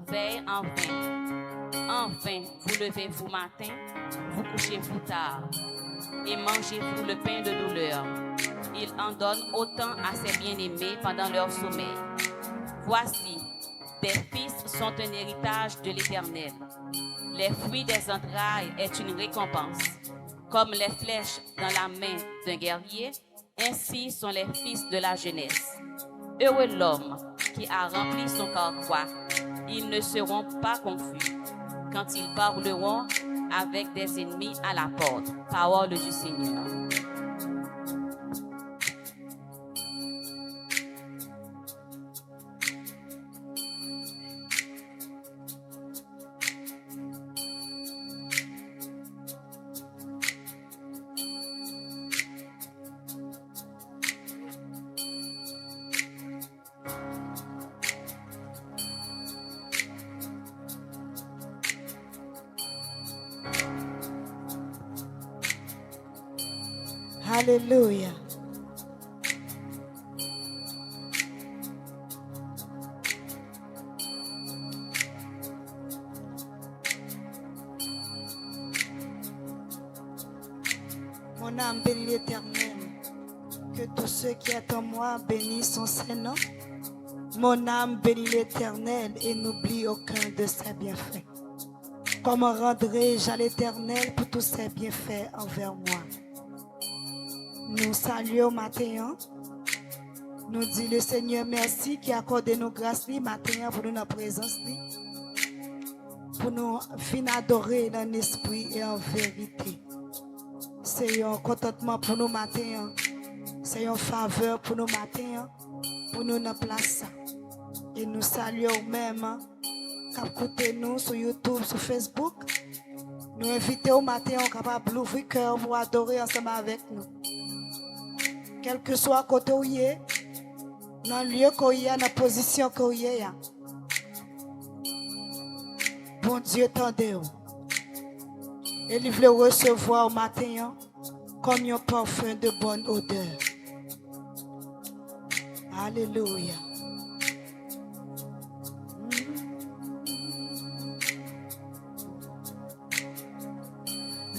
veille en vain. Enfin, vous levez-vous matin, vous couchez-vous tard, et mangez-vous le pain de douleur. Il en donne autant à ses bien-aimés pendant leur sommeil. Voici, des fils sont un héritage de l'Éternel. Les fruits des entrailles est une récompense. Comme les flèches dans la main d'un guerrier, ainsi sont les fils de la jeunesse. Heureux l'homme qui a rempli son carquois. Ils ne seront pas confus quand ils parleront avec des ennemis à la porte. Parole du Seigneur. Alléluia. Mon âme bénit l'Éternel. Que tous ceux qui sont en moi bénissent son Saint-Nom. Mon âme bénit l'Éternel et n'oublie aucun de ses bienfaits. Comment rendrai-je à l'Éternel pour tous ses bienfaits envers moi? Nous saluons matin. Nous disons le Seigneur merci qui a accordé nos grâces matin pour notre présence. Pour nous venir adorer dans l'esprit et en vérité. C'est un contentement pour nous matin. C'est une faveur pour nous matin. Pour nous dans place. Et nous saluons même. Écoutez nous sur YouTube, sur Facebook. Nous invitons au matin, on est capable d'ouvrir le cœur pour adorer ensemble avec nous. Quel que soit côté où il est, dans le lieu où il est, dans la position où il est. Bon Dieu, tendez-vous. Et il veut recevoir au matin comme un parfum de bonne odeur. Alléluia.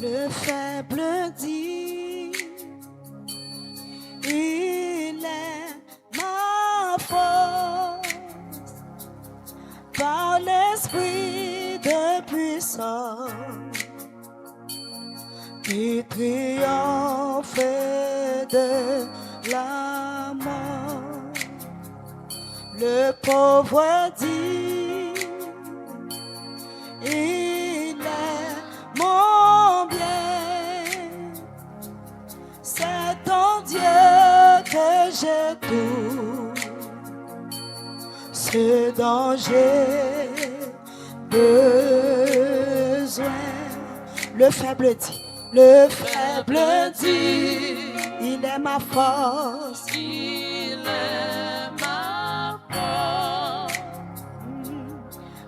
Le faible dit, il est ma force, par l'esprit de puissance, qui triomphe de la mort. Le pauvre dit, il est mon bien, c'est en Dieu que j'ai tout, ce dont j'ai besoin. Le faible dit, il est ma force, Il est ma force.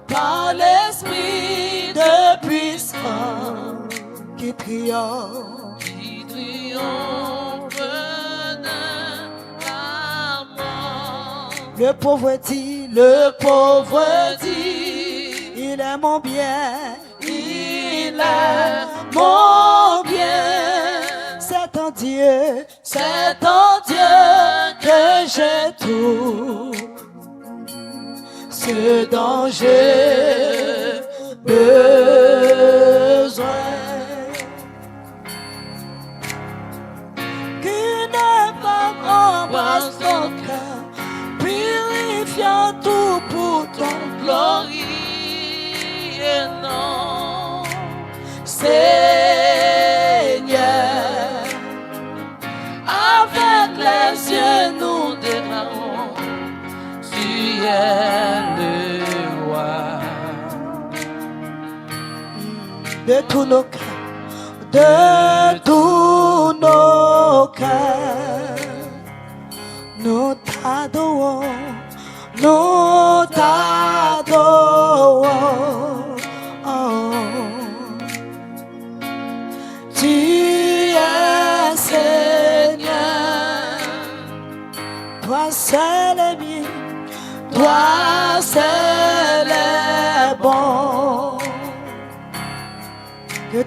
par l'esprit de puissance qui triomphe. Qui triomphe de la mort. Le pauvre dit, il est mon bien, Il est mon bien. C'est en Dieu que j'ai tout, ce dont j'ai besoin. Qu'une femme embrasse ton cœur, purifiant tout pour ton gloire. et non. Seigneur, avec les yeux nous Déclarons, tu es le roi. de tous nos cœurs, nous t'adorons, nous t'adorons. Oh. Tu es Seigneur, toi seul est bien, toi seul est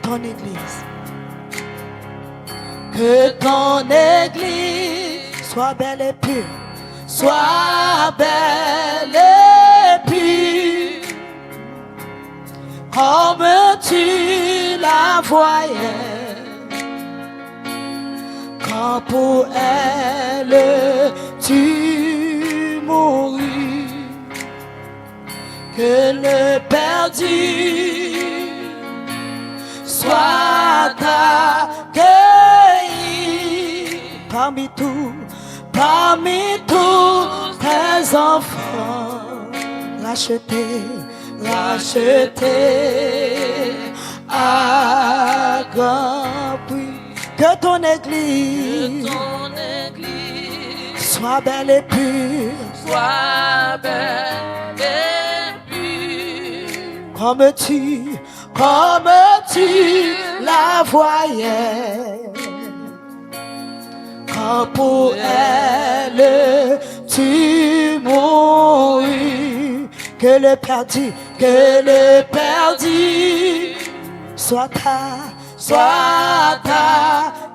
ton Église. Que ton Église soit belle et pure. Sois belle et pure, comme tu la voyais, quand pour elle tu mourus. Que le perdu soit accueilli parmi tous tes enfants, rachetés à grand prix. Que ton Église soit belle et pure, comme tu la voyais, quand pour elle tu mourus. Que le perdu soit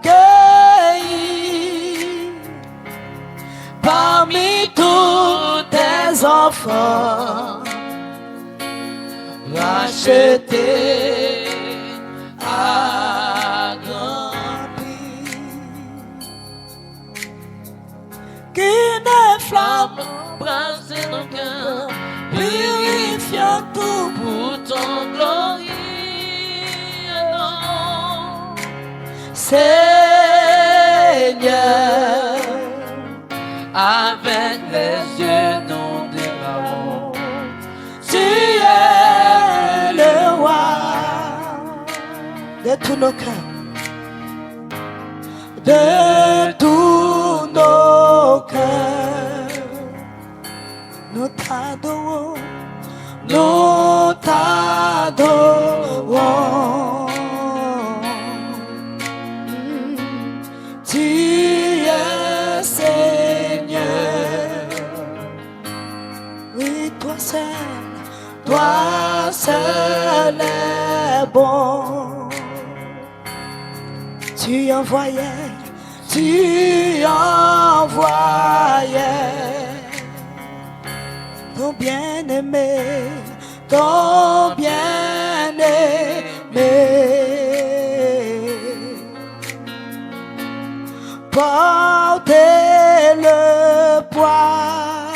accueilli parmi tous tes enfants, rachetés à grand prix. Qu'une flamme brase nos cœurs, purifiant tout pour ton gloire. Seigneur, avec les yeux nous démarrons. Tu es le roi de tous nos cœurs, de tous nos cœurs. Nous t'adorons, nous t'adorons. Tu es Seigneur. Oui, toi seul est bon. Tu envoyais ton bien-aimé, porter le poids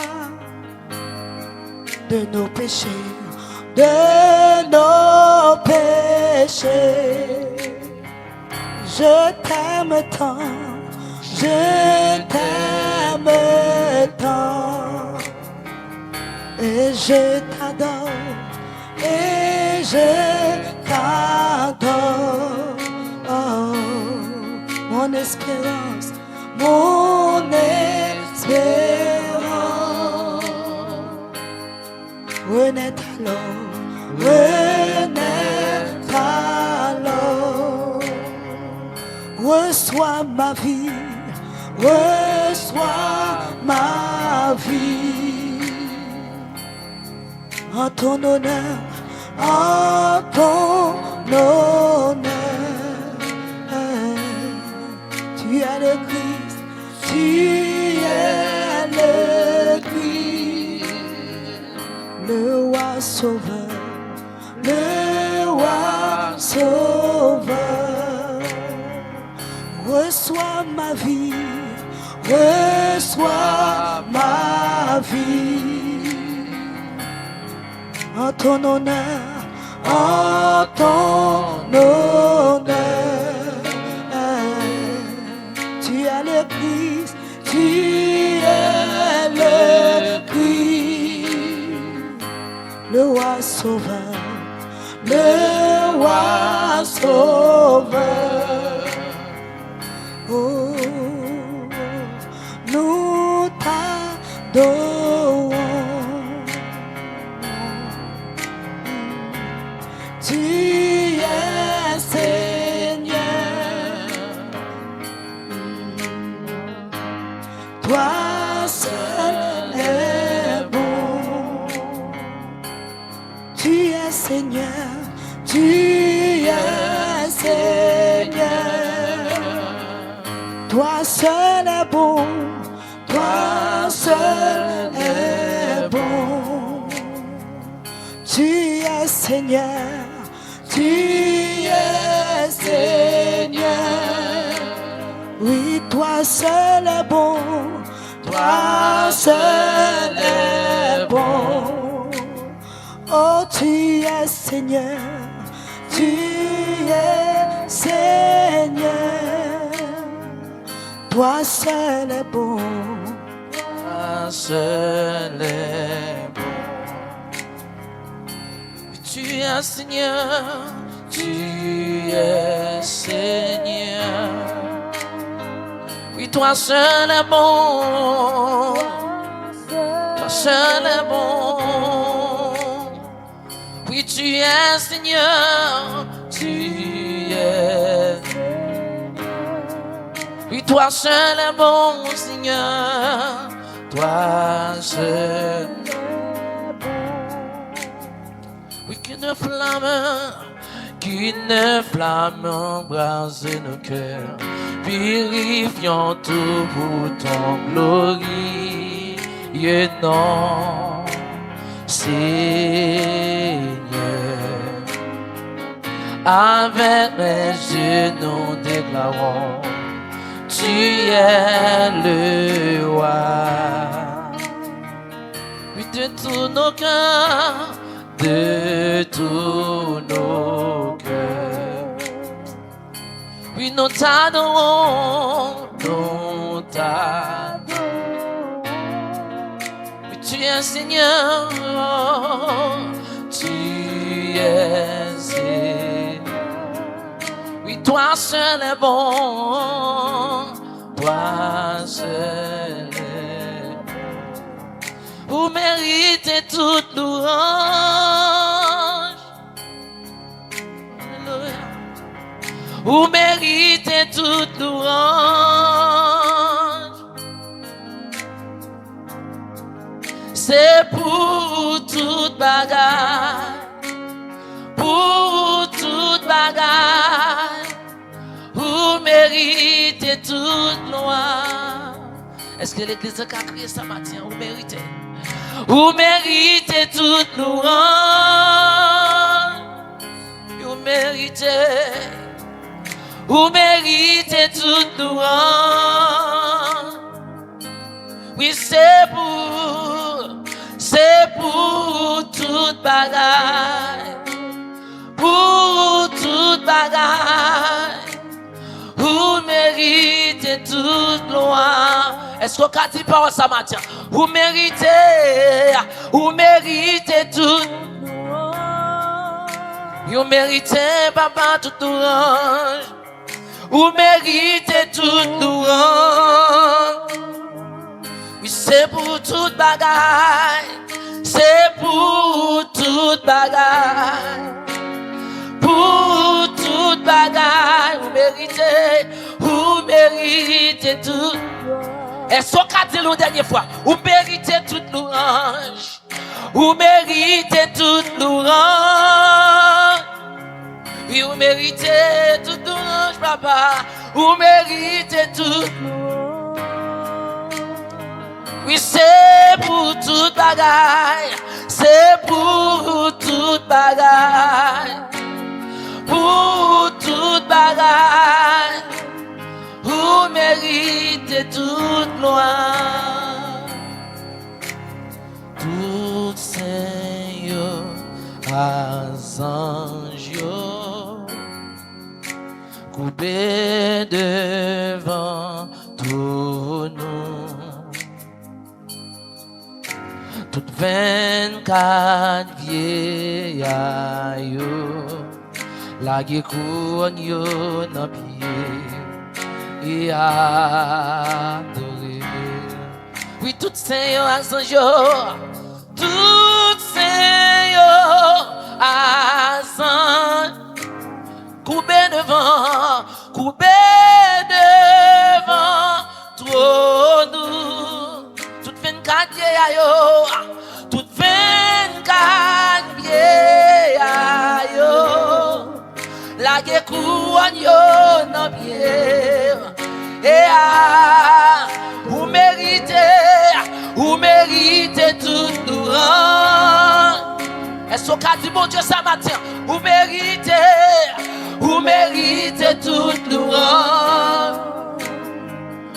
de nos péchés, Je t'aime tant, et je t'adore, oh, mon espérance, renaît alors, reçois ma vie, en ton honneur, tu es le Christ, le roi sauveur, reçois ma vie, en ton honneur, tu es le Christ, le roi sauveur, oh, nous t'adorons. Tu es Seigneur, toi seul est bon. Tu es Seigneur, tu es es Seigneur. Toi seul est bon, toi seul est bon. Tu es Seigneur, tu es Seigneur. Oui, toi seul est bon, toi seul est bon. Oh, tu es Seigneur, tu es Seigneur. Toi seul est bon, toi seul est bon. Tu es Seigneur, tu es Seigneur. Oui, toi seul est bon, toi seul est bon. Oui, tu es Seigneur, tu es. Oui, toi seul est bon, Seigneur, toi seul. Oui, qu'une flamme embrase nos cœurs, purifiant tout pour ton glorieux nom, Seigneur. Avec mes yeux nous déclarons, tu es le roi. Oui, de tous nos cœurs, de tous nos cœurs. Oui, nous t'adorons, nous t'adorons. Oui, tu es Seigneur, tu es Seigneur. Oui, toi seul est bon, toi seul est bon. Vous méritez toute louange. Alléluia. Vous méritez toute louange. C'est pour toute bagarre, pour toute bagarre. Vous méritez toute loi. Est-ce que l'église a crié ça matin? Vous méritez. Vous méritez toute louange. Vous méritez. Vous méritez toute louange. Oui, c'est pour toute bagaille. Pour toute bagaille. Vous méritez toute loi. Est-ce qu'on a dit par ça matin? Vous méritez toute loi. Vous méritez, papa, toute louange. Vous méritez toute louange. Oui, c'est pour toute bagaille. C'est pour toute bagaille. Pour toute bagaille, vous méritez tout. Est-ce qu'on a dit la dernière fois? Vous méritez toute louange. Vous méritez toute louange. Oui, vous méritez toute louange, papa. Vous méritez toute louange. Oui, c'est pour toute bagaille. C'est pour toute bagaille. Pour toute bagaille, vous méritez toute loi. Tout Seigneur, ange, coupé devant tout nous. Toutes 24 vieillards, la couronne yo nan pied et adoré. Oui, tout Seigneur à son jour, tout Seigneur à son coupé devant trop nous. Toutes 24 vieillards, toutes 24 vieillards. La bagay couronne yo nan pied. Et vous méritez toute louange. Est-ce qu'on a dit mon Dieu ça matin? Vous méritez toute louange.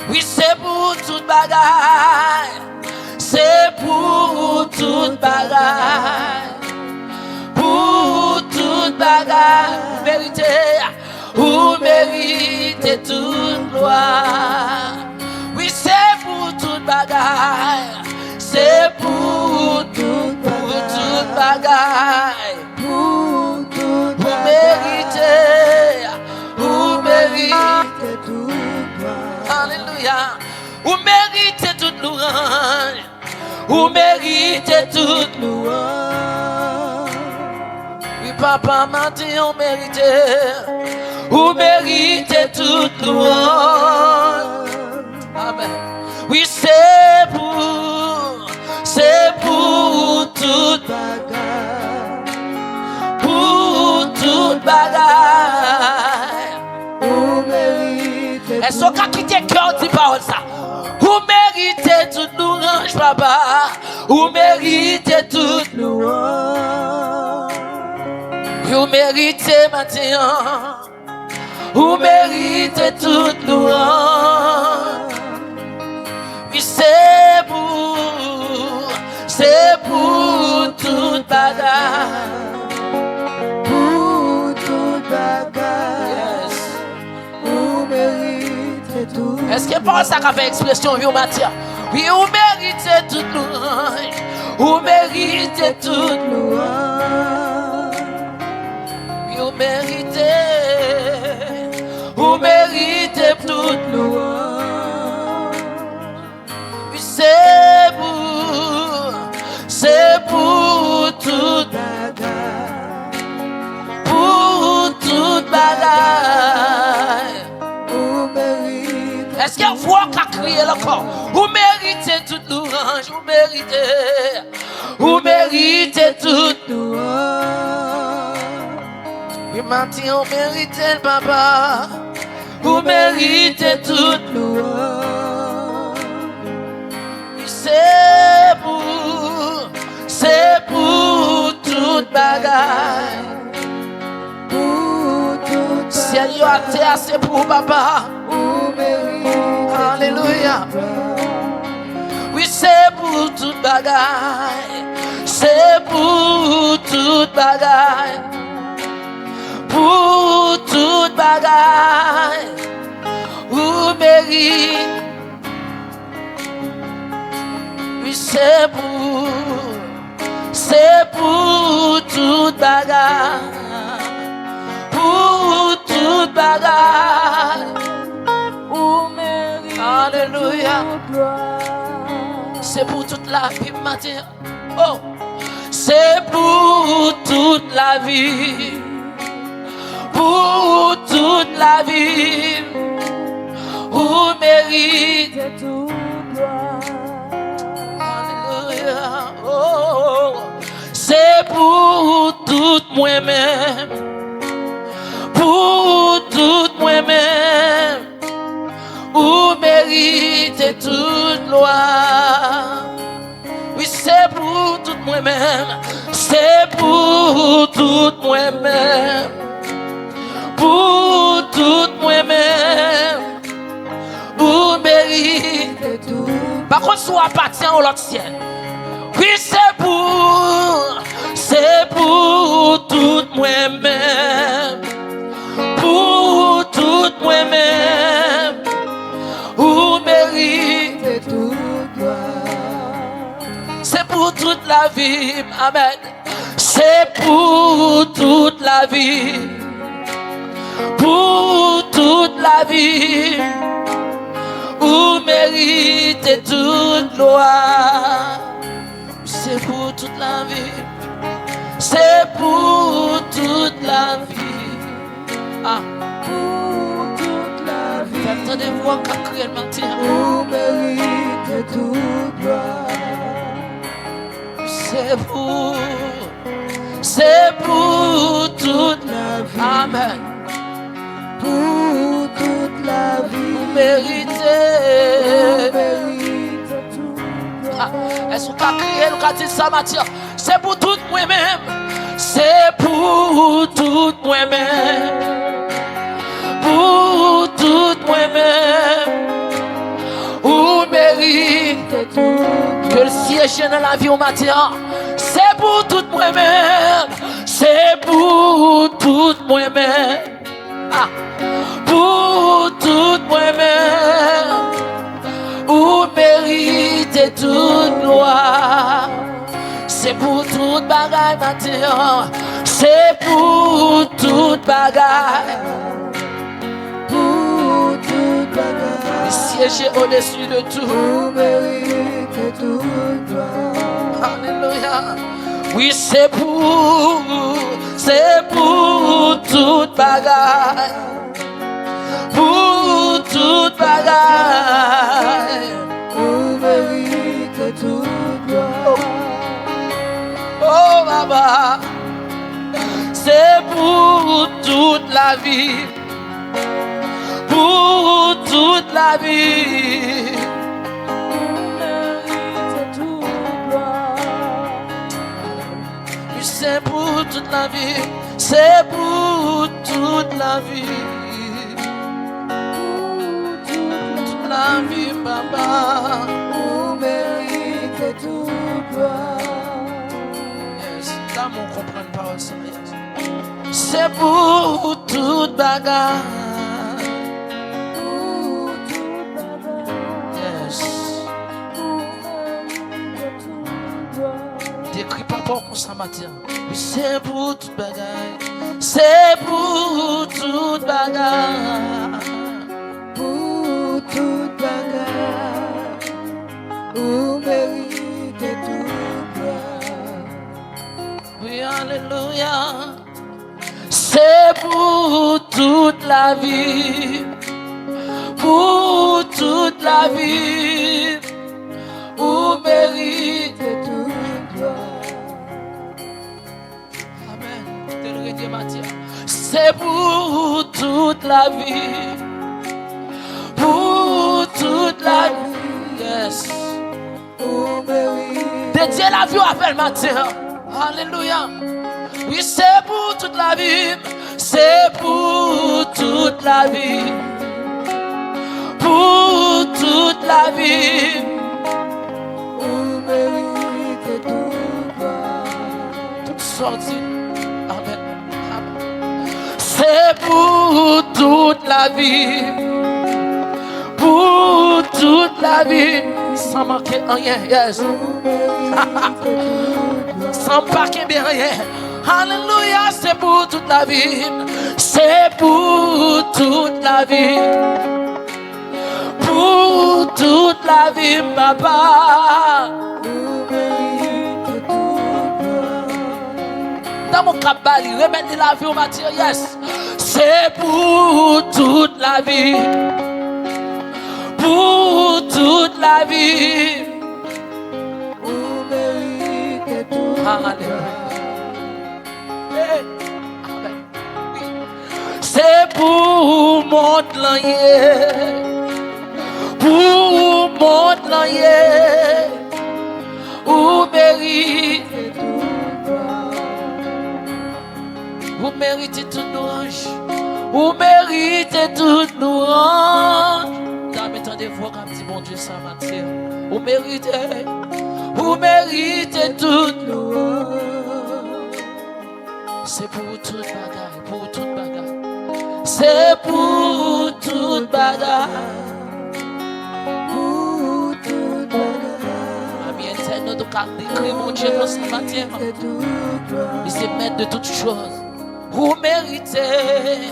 Oui, c'est pour toute bagaille. C'est pour toute bagaille. Pour toute bagaille. Vous méritez toute gloire. Oui, c'est pour toute bagaille. C'est pour toute bagaille. Pour toute Vous méritez toute gloire. Alléluia. Vous méritez toute louange. Vous méritez toute louange. Oui, papa m'a dit on méritait. Vous méritez toute louange. Amen. Oui, c'est pour toute bagaille. Pour toute bagaille. Vous méritez. Est-ce qu'on a quitté cœur dit parole ça? Vous méritez toute louange, papa. Vous méritez toute louange. Vous méritez maintenant. Vous méritez toute louange. Oui, c'est pour toute bagaille. Pour toute bagaille. Yes. Vous méritez tout. Est-ce que par ça qu'a fait expression, vous matière? Oui, vous méritez toute louange. Vous méritez toute louange. Oui, vous méritez toute louange. Oui, c'est pour toute bagaille. Pour toute bagaille. Vous méritez. Est-ce qu'il y a voix qui a crié encore? Vous méritez toute louange. Vous méritez toute louange. Oui, maintenant, on mérite le papa. Vous méritez toute louange. Oui, c'est pour toute bagaille. Pour toute Ciel, il a été assez pour papa. vous méritez. Alléluia. Oui, c'est pour toute bagaille. C'est pour toute bagaille. Pour toute bagaille. Vous méritez. Oui, c'est pour toute bagaille. Pour toute bagaille. Vous méritez. Alléluia. Gloire. C'est pour toute la vie, matin. Oh, c'est pour toute la vie. Pour toute la vie. Vous méritez toute gloire. Alléluia. Oh, c'est pour tout moi-même. Pour tout moi-même. Vous méritez toute gloire. Oui, c'est pour tout moi-même. C'est pour tout moi-même. Pour tout moi-même. Vous méritez tout. Par contre, soit appartient au l'autre ciel. Oui, c'est pour tout moi-même. Pour tout moi-même. Vous méritez toute gloire. C'est pour toute la vie. Amen. C'est pour toute la vie. Pour toute la vie. Vous méritez toute gloire. C'est pour toute la vie. C'est pour toute la vie. Ah. Pour toute la vie. Attendez-vous à crier le matin. Vous méritez toute gloire. C'est pour toute la vie. Amen. méritez. Est-ce qu'on a crié, nous a dit ça, Mathieu? C'est pour tout moi-même. C'est pour tout moi-même. Pour tout moi-même. Ou mérite que le siège dans la vie au matin. C'est pour tout moi-même. C'est pour tout moi-même. Ah. Pour tout moi-même. Ou mérite toute gloire. C'est pour toute bagaille matin. C'est pour toute bagaille. Pour toute bagaille. Siéger au-dessus de tout. Vous méritez toute gloire. Alléluia. Oui, c'est pour toute bagaille. Pour toute bagaille. Vous méritez toute gloire. Oh, Baba. C'est pour toute la vie. Pour toute la vie. C'est pour toute la vie. C'est pour toute la vie. Toute la vie, Papa. Vous méritez toute gloire. Yes, là, on comprend pas ça. Yes. C'est pour toute bagarre. Yes. Décris pas pour ça matin. Oui, c'est pour toute bagaille. C'est pour toute bagaille. Pour toute bagaille. Vous méritez toute gloire. Oui, alléluia. C'est pour toute la vie. Pour toute la vie. Vous méritez toute gloire. Amen. C'est pour toute la vie. Pour toute la vie. Yes. Vous méritez. Dédiez la vie à belle matin. Alléluia. Oui, c'est pour toute la vie. C'est pour toute la vie. Pour toute la vie. Vous méritez toute gloire. Toute sortie. Amen. Amen. C'est pour toute la vie. Pour toute la vie. Sans manquer rien. Yes. Sans manquer bien rien. Alléluia, c'est pour toute la vie. C'est pour toute la vie. Pour toute la vie, papa. Vous méritez toute gloire. Dans mon cabali, remettez la vie au matin. Yes. C'est pour toute la vie. Pour toute la vie. Vous méritez toute gloire. C'est pour mon l'année. Pour mon l'année. Vous méritez toute gloire. Vous méritez toute louange. Vous méritez toute louange. Dans mes temps de voix comme dit mon Dieu ça matin. Vous méritez. Vous méritez toute louange. C'est pour toute bagarre. Pour toute bagarre. C'est pour toute bagarre. Pour toute bagaille. Ami éternel, donc à décrire mon Dieu dans ce matin. Méritez toute gloire. Il se met de toutes choses. Vous méritez.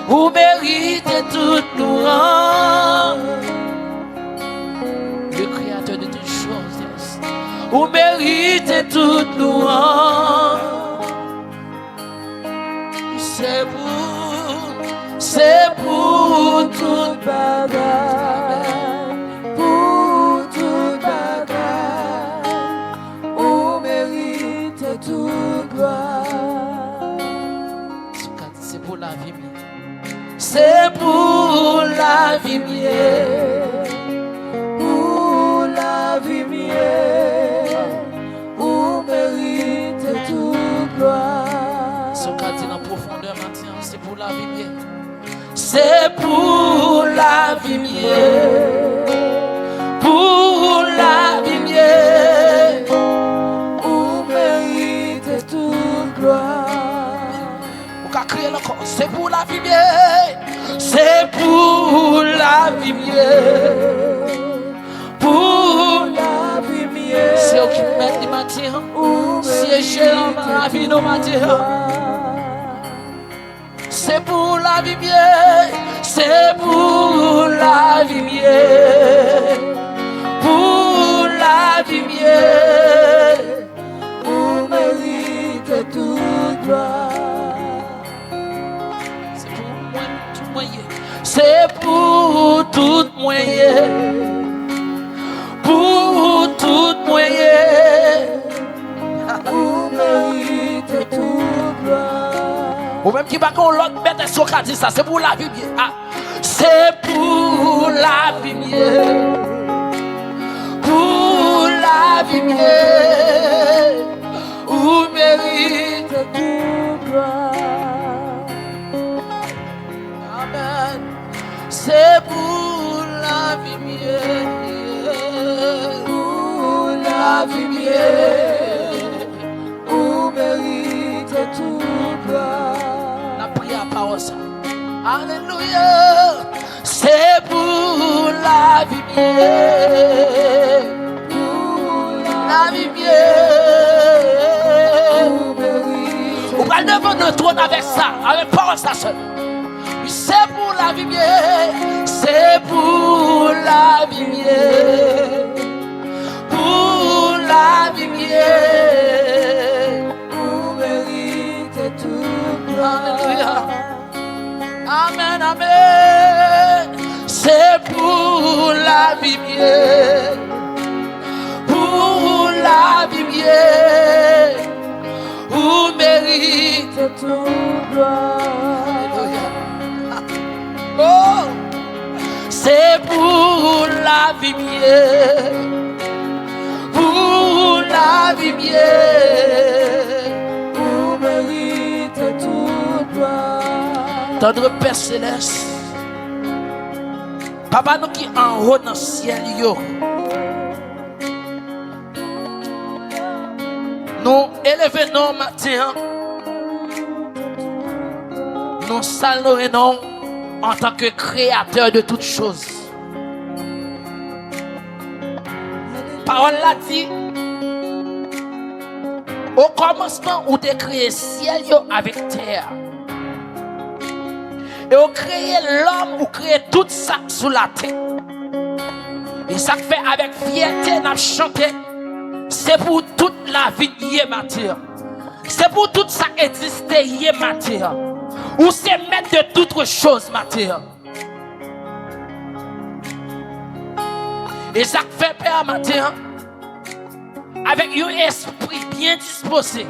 Vous méritez toute louange. Le créateur de toutes choses. Yes. Vous méritez toute louange. C'est pour toute bagaille. Pour toute bagaille. Vous méritez toute gloire. C'est pour la vie. C'est pour pour la vie mienne, pour la vie mienne, ou mérite toute gloire. Ce qu'a dit dans profondeur maintenant, c'est pour la vie mienne. C'est pour la vie mienne, pour la vie mienne, Ou mérite toute gloire. on va crier encore. C'est pour la vie mienne, c'est pour la vie mienne, pour La vie mienne, c'est eux qui mettent les matières, siéger dans la vie de matières. C'est pour la vie mienne, c'est pour la vie mienne, pour la vie mienne, ou mérite toute gloire. c'est pour moi tout moyen, c'est pour tout moyen, pour tout moyen, Ou mérite toute gloire. ou même qui va qu'on l'autre bête sur qu'a dit ça, c'est pour la vie mienne, ah, c'est pour la vie mienne, pour la vie mienne, ou mérite. Toute gloire. Amen. C'est pour la vie mienne, Pour la vie mienne, ou mérite toute gloire. la prière par ça. Alléluia. C'est pour la vie mienne, Pour la vie mienne. ou mérite On va devant le trône avec ça, avec parole ça seul. Oui, c'est pour la vie mienne, c'est pour la vie mienne, pour la vie mienne. ou mérite toute gloire. Alléluia. Amen, amen. C'est pour la vie mienne, pour la vie mienne, où mérite. Toute gloire. Alléluia. Oh, c'est pour la vie mienne, pour la vie mienne. Ou mérite toute gloire. Tendre Père Céleste, Papa nous qui en haut dans le ciel, yo. Nous élevons nos matin, nous saluons en tant que créateur de toutes choses. Parole l'a dit, au commencement, où tu créé ciel yo avec terre. Et on crée l'homme, on crée tout ça sous la terre. Et ça fait avec fierté, on a chanté. C'est pour toute la vie de matière. C'est pour tout ça exister de matière. Ou c'est mettre de toutes choses matière. Et ça fait peur matière. Avec un esprit bien disposé.